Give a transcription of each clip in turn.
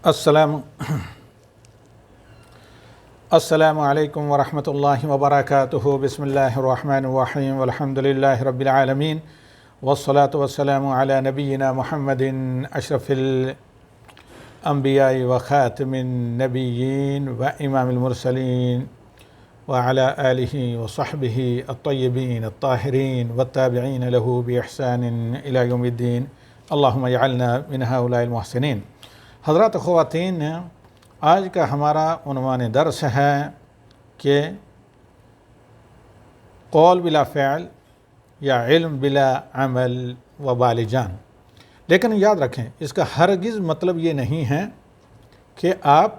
السلام علیکم ورحمۃ اللہ وبرکاتہ۔ بسم اللہ الرحمن الرحیم والحمد للہ رب العالمین والصلاة والسلام علی نبینا محمد اشرف الانبیاء وخاتم النبیین وامام المرسلین وعلی آلہ وصحبہ الطیبین الطاہرین والتابعین له بإحسان الی یوم الدین اللہم اجعلنا من هؤلاء المحسنین۔ حضرات خواتین، آج کا ہمارا عنوان درس ہے کہ قول بلا فعل یا علم بلا عمل وبال جان۔ لیکن یاد رکھیں، اس کا ہرگز مطلب یہ نہیں ہے کہ آپ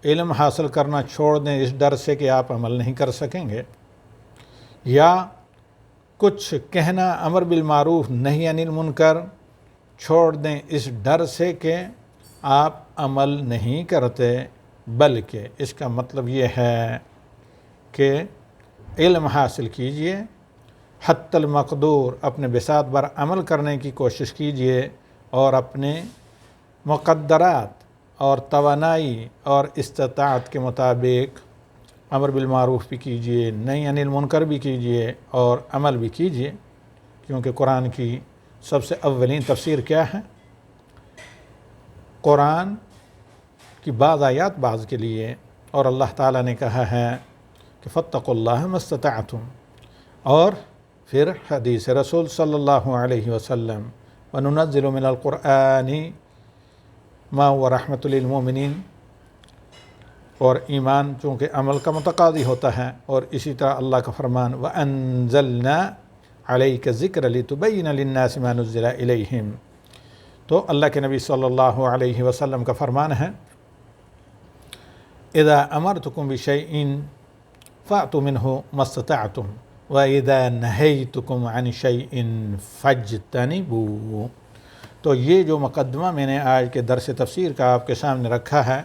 علم حاصل کرنا چھوڑ دیں اس ڈر سے کہ آپ عمل نہیں کر سکیں گے، یا کچھ کہنا امر بالمعروف نہی عن المنکر چھوڑ دیں اس ڈر سے کہ آپ عمل نہیں کرتے، بلکہ اس کا مطلب یہ ہے کہ علم حاصل کیجئے، حتی المقدور اپنے بساط پر عمل کرنے کی کوشش کیجئے، اور اپنے مقدرات اور توانائی اور استطاعت کے مطابق امر بالمعروف بھی کیجئے، نہی عن المنکر بھی کیجئے اور عمل بھی کیجئے، کیونکہ قرآن کی سب سے اولین تفسیر کیا ہے؟ قرآن کی بعض آیات بعض کے لیے، اور اللہ تعالیٰ نے کہا ہے کہ فاتقوا اللہ ما استطعتم، اور پھر حدیث رسول صلی اللہ علیہ وسلم وننزل من القرآن ما هو رحمۃ للمؤمنین، اور ایمان چونکہ عمل کا متقاضی ہوتا ہے، اور اسی طرح اللہ کا فرمان وانزلنا علیک الذکر لتبین للناس ما نزل الیہم۔ تو اللہ کے نبی صلی اللہ علیہ وسلم کا فرمان ہے اذا امرتکم بشیء فأتوا منہ ما استطعتم واذا نہیتکم عن شیء فاجتنبوہ۔ تو یہ جو مقدمہ میں نے آج کے درس تفسیر کا آپ کے سامنے رکھا ہے،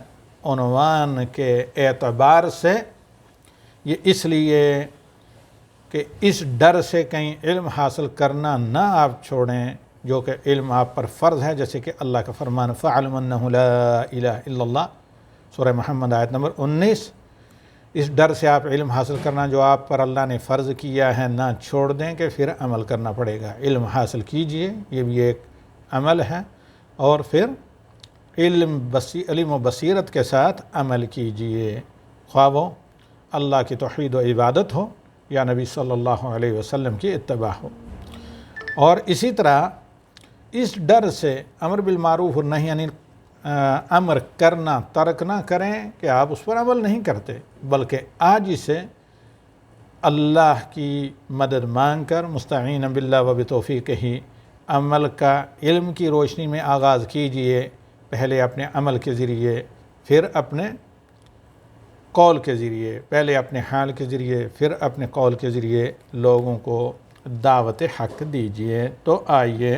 عنوان کے اعتبار سے یہ اس لیے کہ اس ڈر سے کہیں علم حاصل کرنا نہ آپ چھوڑیں جو کہ علم آپ پر فرض ہے، جیسے کہ اللہ کا فرمان فَاعْلَمْ أَنَّهُ لَا إِلَهَ إِلَّا اللَّهِ، سورہ محمد آیت نمبر 19۔ اس ڈر سے آپ علم حاصل کرنا جو آپ پر اللہ نے فرض کیا ہے نہ چھوڑ دیں کہ پھر عمل کرنا پڑے گا۔ علم حاصل کیجئے، یہ بھی ایک عمل ہے، اور پھر علم و بصیرت کے ساتھ عمل کیجئے، خواہ وہ اللہ کی توحید و عبادت ہو یا نبی صلی اللہ علیہ وسلم کی اتباع ہو۔ اور اسی طرح اس ڈر سے امر بالمعروف اور نہی عن امر کرنا ترک نہ کریں کہ آپ اس پر عمل نہیں کرتے، بلکہ آج سے اللہ کی مدد مانگ کر مستعین باللہ و بتوفیقہ عمل کا علم کی روشنی میں آغاز کیجئے، پہلے اپنے عمل کے ذریعے، پھر اپنے قول کے ذریعے، پہلے اپنے حال کے ذریعے، پھر اپنے قول کے ذریعے لوگوں کو دعوت حق دیجئے۔ تو آئیے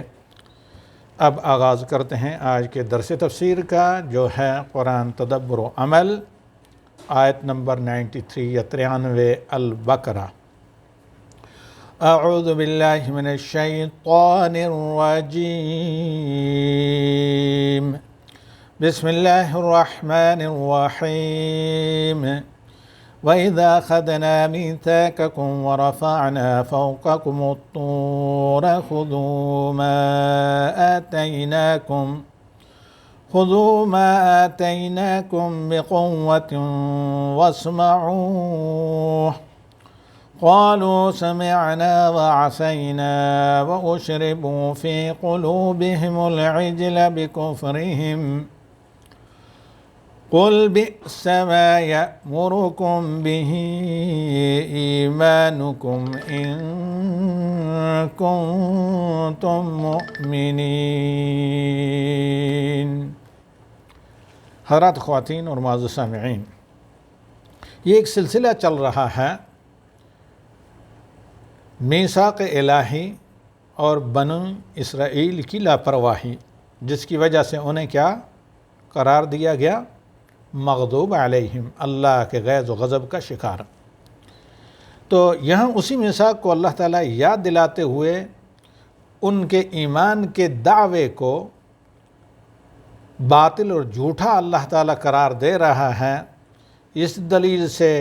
اب آغاز کرتے ہیں آج کے درس تفسیر کا، جو ہے قرآن تدبر و عمل، آیت نمبر 93 یا 93 البقرہ۔ اعوذ باللہ من الشیطان الرجیم، بسم اللہ الرحمن الرحیم۔ وَإِذَا أَخَذْنَا مِيثَاقَكُمْ وَرَفَعْنَا فَوْقَكُمُ الطُّورَ خُذُوا مَا آتَيْنَاكُمْ بِقُوَّةٍ وَاسْمَعُوا قَالُوا سَمِعْنَا وَعَصَيْنَا وَأُشْرِبُوا فِي قُلُوبِهِمُ الْعِجْلَ بِكُفْرِهِمْ قُلْ بِئْسَ مَا يَأْمُرُكُمْ بِهِ إِيمَانُكُمْ إِن كُنتُم مُؤْمِنِينَ۔ حضرات خواتین اور معزز سامعین، یہ ایک سلسلہ چل رہا ہے میثاق الہی اور بنو اسرائیل کی لاپرواہی، جس کی وجہ سے انہیں کیا قرار دیا گیا؟ مغضوب علیہم، اللہ کے غیظ و غضب کا شکار۔ تو یہاں اسی میثاق کو اللہ تعالیٰ یاد دلاتے ہوئے ان کے ایمان کے دعوے کو باطل اور جھوٹا اللہ تعالیٰ قرار دے رہا ہے اس دلیل سے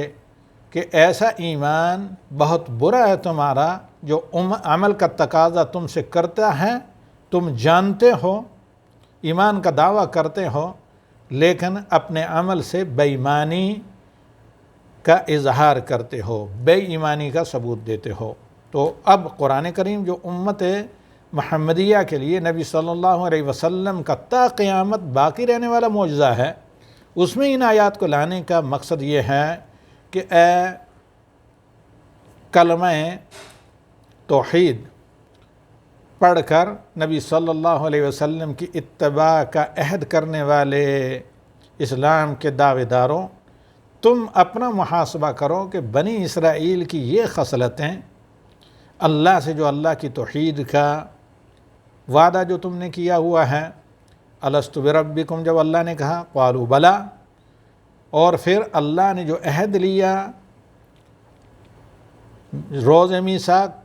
کہ ایسا ایمان بہت برا ہے تمہارا جو عمل کا تقاضا تم سے کرتا ہے، تم جانتے ہو، ایمان کا دعویٰ کرتے ہو، لیکن اپنے عمل سے بے ایمانی کا اظہار کرتے ہو، بے ایمانی کا ثبوت دیتے ہو۔ تو اب قرآن کریم جو امت محمدیہ کے لیے نبی صلی اللہ علیہ وسلم کا تا قیامت باقی رہنے والا معجزہ ہے، اس میں ان آیات کو لانے کا مقصد یہ ہے کہ اے کلمہ توحید پڑھ کر نبی صلی اللہ علیہ وسلم کی اتباع کا عہد کرنے والے اسلام کے دعوے داروں، تم اپنا محاسبہ کرو کہ بنی اسرائیل کی یہ خصلتیں، اللہ سے جو اللہ کی توحید کا وعدہ جو تم نے کیا ہوا ہے، الستُ بربکم جب اللہ نے کہا قالوا بلا، اور پھر اللہ نے جو عہد لیا روز میثاق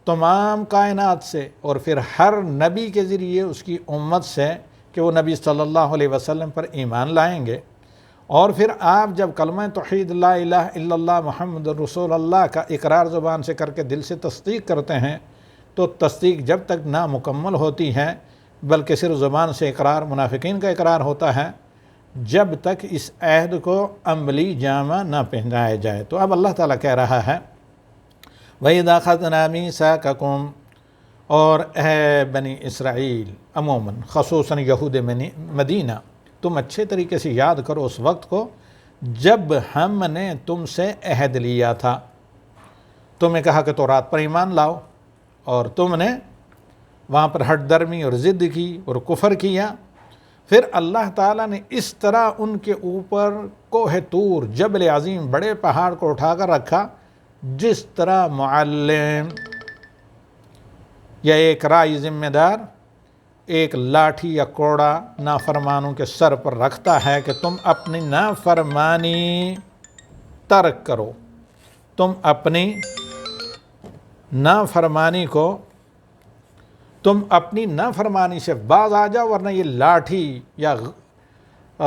تمام کائنات سے، اور پھر ہر نبی کے ذریعے اس کی امت سے کہ وہ نبی صلی اللہ علیہ وسلم پر ایمان لائیں گے، اور پھر آپ جب کلمہ توحید لا الہ الا اللہ محمد رسول اللہ کا اقرار زبان سے کر کے دل سے تصدیق کرتے ہیں، تو تصدیق جب تک نامکمل ہوتی ہے، بلکہ صرف زبان سے اقرار منافقین کا اقرار ہوتا ہے، جب تک اس عہد کو عملی جامہ نہ پہنایا جائے۔ تو اب اللہ تعالیٰ کہہ رہا ہے وَإِذَا أَخَذْنَا مِيثَاقَكُمْ، اور اے بنی اسرائیل، عموماً خصوصاً یہود مدینہ، تم اچھے طریقے سے یاد کرو اس وقت کو جب ہم نے تم سے عہد لیا تھا، تمہیں کہا کہ تورات پر ایمان لاؤ، اور تم نے وہاں پر ہٹ درمی اور ضد کی اور کفر کیا۔ پھر اللہ تعالیٰ نے اس طرح ان کے اوپر کوہ طور، جبل عظیم، بڑے پہاڑ کو اٹھا کر رکھا، جس طرح معلم یا ایک راعی ذمہ دار ایک لاٹھی یا کوڑا نافرمانوں کے سر پر رکھتا ہے کہ تم اپنی نافرمانی ترک کرو، تم اپنی نافرمانی کو، تم اپنی نافرمانی سے باز آ جاؤ، ورنہ یہ لاٹھی یا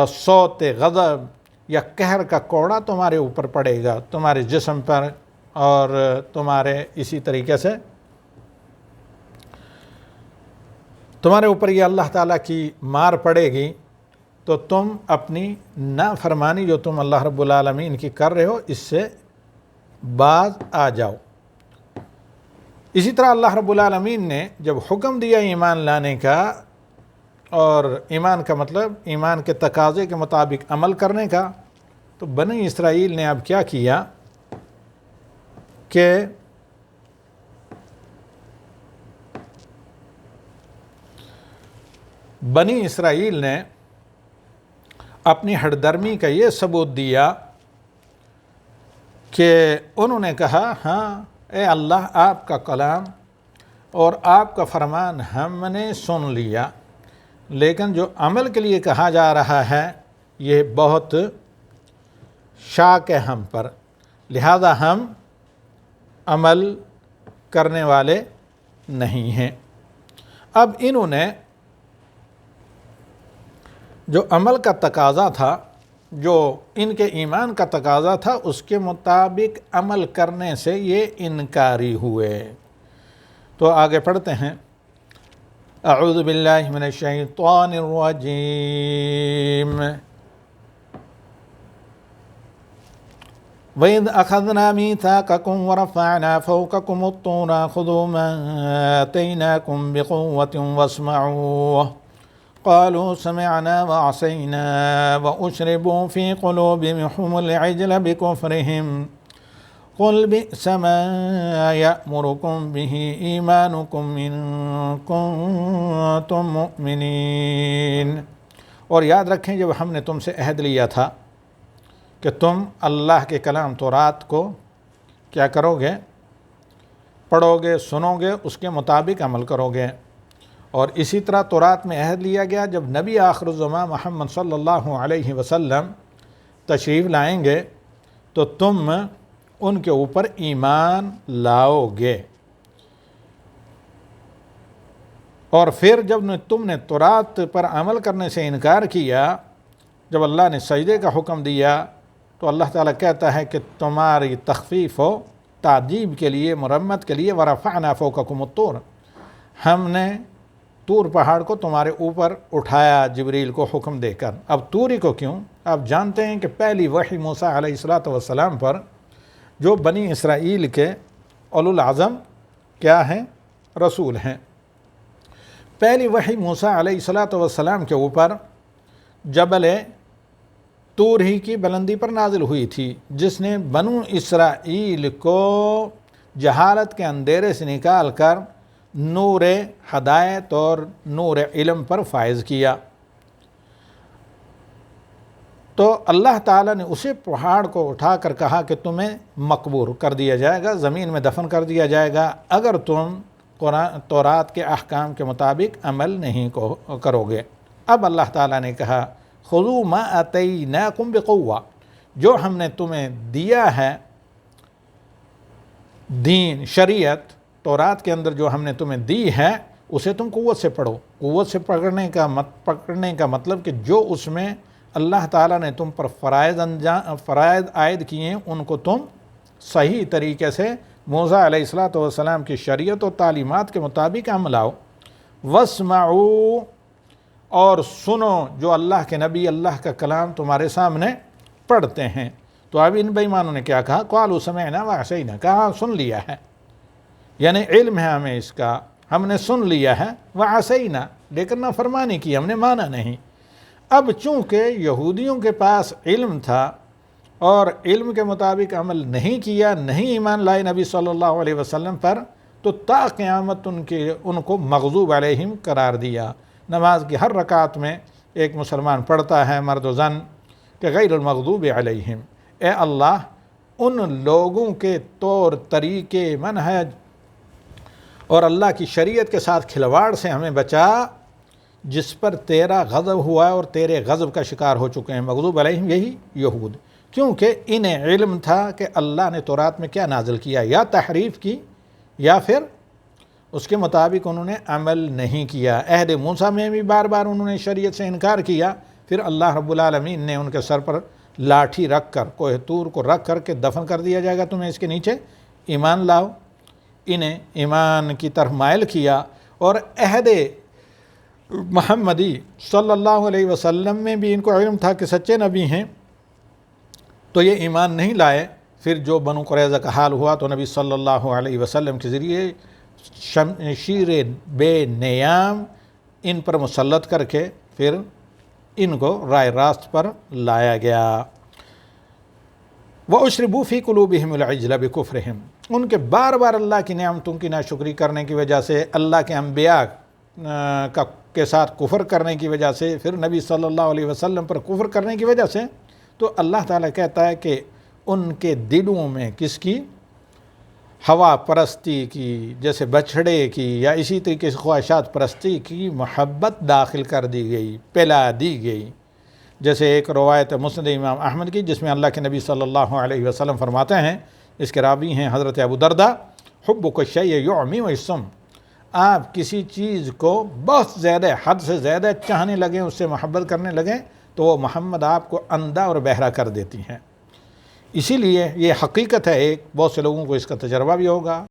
صوت غضب یا قہر کا کوڑا تمہارے اوپر پڑے گا، تمہارے جسم پر، اور تمہارے اسی طریقے سے تمہارے اوپر یہ اللہ تعالیٰ کی مار پڑے گی، تو تم اپنی نافرمانی جو تم اللہ رب العالمین کی کر رہے ہو اس سے باز آ جاؤ۔ اسی طرح اللہ رب العالمین نے جب حکم دیا ایمان لانے کا، اور ایمان کا مطلب ایمان کے تقاضے کے مطابق عمل کرنے کا، تو بنی اسرائیل نے اب کیا کیا کہ بنی اسرائیل نے اپنی ہٹ درمی کا یہ ثبوت دیا کہ انہوں نے کہا ہاں اے اللہ، آپ کا کلام اور آپ کا فرمان ہم نے سن لیا، لیکن جو عمل کے لیے کہا جا رہا ہے یہ بہت شاق ہے ہم پر، لہذا ہم عمل کرنے والے نہیں ہیں۔ اب انہوں نے جو عمل کا تقاضا تھا، جو ان کے ایمان کا تقاضا تھا، اس کے مطابق عمل کرنے سے یہ انکاری ہوئے۔ تو آگے پڑھتے ہیں اعوذ باللہ من الشیطان الرجیم وَإِذْ أَخَذْنَا مِيثَاقَكُمْ وَرَفَعْنَا فَوْقَكُمُ الطُّورَ خُذُوا مَا آتَيْنَاكُمْ بِقُوَّةٍ وَاسْمَعُوا قالوا سمعنا وعصينا وأشربوا في قلوبهم العجل بكفرهم قل بئس ما يأمركم به إيمانكم إن كنتم مؤمنين۔ اور یاد رکھیں جب ہم نے تم سے عہد لیا تھا کہ تم اللہ کے کلام تورات کو کیا کرو گے، پڑھو گے، سنو گے، اس کے مطابق عمل کرو گے، اور اسی طرح تورات میں عہد لیا گیا جب نبی آخر الزمان محمد صلی اللہ علیہ وسلم تشریف لائیں گے تو تم ان کے اوپر ایمان لاؤ گے، اور پھر جب تم نے تورات پر عمل کرنے سے انکار کیا، جب اللہ نے سجدے کا حکم دیا تو اللہ تعالیٰ کہتا ہے کہ تمہاری تخفیف و تعذیب کے لیے، مرمت کے لیے ورفعنا فوقکم الطور، ہم نے طور پہاڑ کو تمہارے اوپر اٹھایا جبریل کو حکم دے کر۔ اب طوری کو کیوں؟ آپ جانتے ہیں کہ پہلی وحی موسیٰ علیہ السلام پر جو بنی اسرائیل کے اولو العزم کیا ہیں؟ رسول ہیں۔ پہلی وحی موسیٰ علیہ السلام کے اوپر جبل طور ہی کی بلندی پر نازل ہوئی تھی، جس نے بنو اسرائیل کو جہالت کے اندھیرے سے نکال کر نور ہدایت اور نور علم پر فائز کیا۔ تو اللہ تعالیٰ نے اسے پہاڑ کو اٹھا کر کہا کہ تمہیں مقبور کر دیا جائے گا، زمین میں دفن کر دیا جائے گا اگر تم تورات کے احکام کے مطابق عمل نہیں کرو گے۔ اب اللہ تعالیٰ نے کہا خذوا ما آتیناکم بقوہ، جو ہم نے تمہیں دیا ہے دین، شریعت، تورات کے اندر جو ہم نے تمہیں دی ہے اسے تم قوت سے پڑھو۔ قوت سے پکڑنے کا مطلب کہ جو اس میں اللہ تعالیٰ نے تم پر فرائض عائد کیے ہیں ان کو تم صحیح طریقے سے موسیٰ علیہ السلام کی شریعت و تعلیمات کے مطابق عمل آؤ۔ واسمعوا، اور سنو جو اللہ کے نبی اللہ کا کلام تمہارے سامنے پڑھتے ہیں۔ تو اب ان بے ایمانوں نے کیا کہا؟ قالوا سمعنا وعصینا، کہا سن لیا ہے، یعنی علم ہے ہمیں اس کا، ہم نے سن لیا ہے، وعصینا، لیکن نافرمانی کی، ہم نے مانا نہیں۔ اب چونکہ یہودیوں کے پاس علم تھا اور علم کے مطابق عمل نہیں کیا، نہیں ایمان لائے نبی صلی اللہ علیہ وسلم پر، تو تا قیامت ان کو مغضوب علیہم قرار دیا۔ نماز کی ہر رکعت میں ایک مسلمان پڑھتا ہے، مرد و زن، کہ غیر المغضوب علیہم، اے اللہ ان لوگوں کے طور طریقے، منہج اور اللہ کی شریعت کے ساتھ کھلواڑ سے ہمیں بچا جس پر تیرا غضب ہوا اور تیرے غضب کا شکار ہو چکے ہیں۔ مغضوب علیہم یہی یہود، کیونکہ انہیں علم تھا کہ اللہ نے تورات میں کیا نازل کیا، یا تحریف کی یا پھر اس کے مطابق انہوں نے عمل نہیں کیا۔ عہد موسیٰ میں بھی بار بار انہوں نے شریعت سے انکار کیا، پھر اللہ رب العالمین نے ان کے سر پر لاٹھی رکھ کر، کوہ طور کو رکھ کر کے دفن کر دیا جائے گا، تمہیں اس کے نیچے ایمان لاؤ۔ انہیں ایمان کی طرف مائل کیا، اور عہد محمدی صلی اللہ علیہ وسلم میں بھی ان کو علم تھا کہ سچے نبی ہیں، تو یہ ایمان نہیں لائے۔ پھر جو بنو قریظہ کا حال ہوا تو نبی صلی اللہ علیہ وسلم کے ذریعے شمشیر بے نیام ان پر مسلط کر کے پھر ان کو رائے راست پر لایا گیا۔ وَأُشْرِبُوا فِي قُلُوبِهِمُ الْعِجْلَ بِكُفْرِهِمْ، ان کے بار بار اللہ کی نعمتوں کی ناشکری کرنے کی وجہ سے، اللہ کے انبیاء کے ساتھ کفر کرنے کی وجہ سے، پھر نبی صلی اللہ علیہ وسلم پر کفر کرنے کی وجہ سے، تو اللہ تعالیٰ کہتا ہے کہ ان کے دلوں میں کس کی؟ ہوا پرستی کی، جیسے بچھڑے کی یا اسی طریقے سے خواہشات پرستی کی محبت داخل کر دی گئی، پلا دی گئی۔ جیسے ایک روایت مسند امام احمد کی جس میں اللہ کے نبی صلی اللہ علیہ وسلم فرماتے ہیں، اس کے راوی ہیں حضرت ابو درداء، حبک الشیء یعمی ویسم، آپ کسی چیز کو بہت زیادہ، حد سے زیادہ چاہنے لگیں، اس سے محبت کرنے لگیں تو وہ محمد آپ کو اندھا اور بہرا کر دیتی ہیں۔ اسی لیے یہ حقیقت ہے، ایک بہت سے لوگوں کو اس کا تجربہ بھی ہوگا۔